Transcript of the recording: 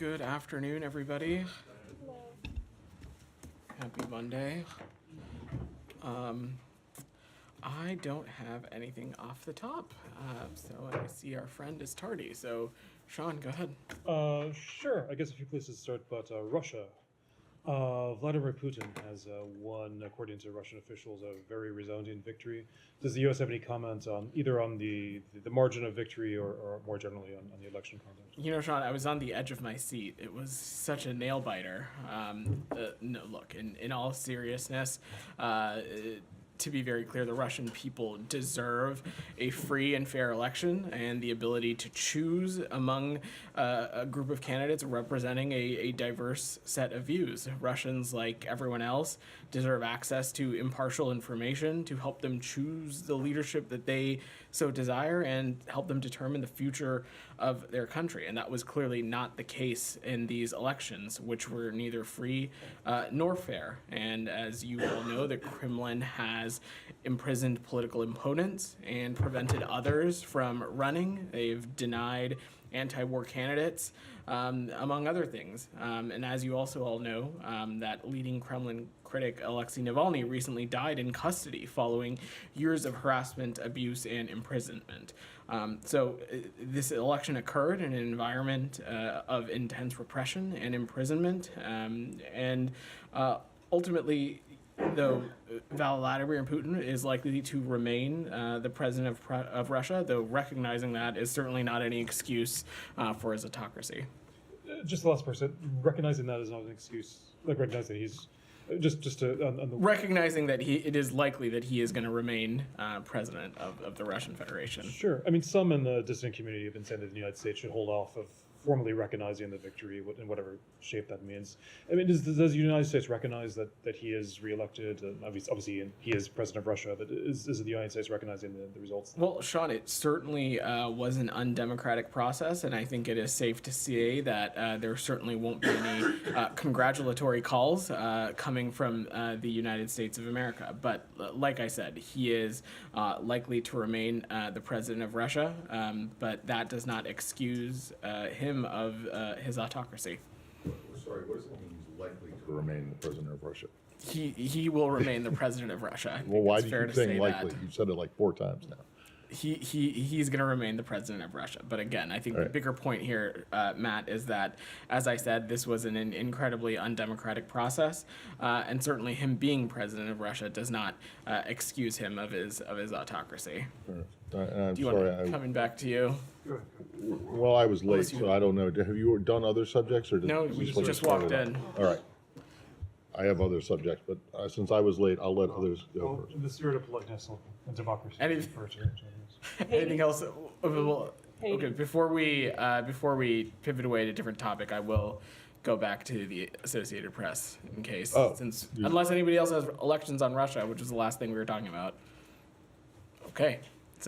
Good afternoon, everybody. Happy Monday. I don't have anything off the top, so I see our friend is tardy. So, Sean, go ahead. Sure. I guess a few places to start, but Russia. Vladimir Putin has won, according to Russian officials, a very resounding victory. Does the U.S. have any comment on either on the margin of victory or more generally on the election conduct? You know, Sean, I was on the edge of my seat. It was such a nail biter. No, look, in all seriousness, to be very clear, the Russian people deserve a free and fair election and the ability to choose among a group of candidates representing a diverse set of views. Russians, like everyone else, deserve access to impartial information to help them choose the leadership that they so desire and help them determine the future of their country. And that was clearly not the case in these elections, which were neither free nor fair. And as you all know, the Kremlin has imprisoned political opponents and prevented others from running. They've denied anti-war candidates, among other things. And as you also all know, that leading Kremlin critic Alexei Navalny recently died in custody following years of harassment, abuse, and imprisonment. So this election occurred in an environment of intense repression and imprisonment, and ultimately, though Vladimir Putin is likely to remain the president of Russia, though recognizing that is certainly not any excuse for his autocracy. Just the last person, recognizing that is not an excuse. Like recognizing he's recognizing that it is likely that he is going to remain president of the Russian Federation. Sure. I mean, some in the dissident community have been saying that the United States should hold off of formally recognizing the victory in whatever shape that means. I mean, does the United States recognize that he is reelected? Obviously, he is president of Russia, but is the United States recognizing the results? Well, Sean, it certainly was an undemocratic process, and I think it is safe to say that there certainly won't be any congratulatory calls coming from the United States of America. But like I said, he is likely to remain the president of Russia, but that does not excuse him of his autocracy. Sorry, what does it mean he's likely to remain the president of Russia? He will remain the president of Russia. Well, why do you keep saying likely? You've said it like 4 times now. He's going to remain the president of Russia. But again, I think the bigger point here, Matt, is that, as I said, this was an incredibly undemocratic process, and certainly him being president of Russia does not excuse him of his autocracy. I'm Do you sorry. want coming back to you? Well, I was late, so I don't know. Have you done other subjects, or No, we just walked in. All right. I have other subjects, but since I was late, I'll let others go first. In the spirit of politeness and democracy. Anything else? Okay. Before we pivot away to a different topic, I will go back to the Associated Press in case, unless anybody else has elections on Russia, which is the last thing we were talking about. Okay.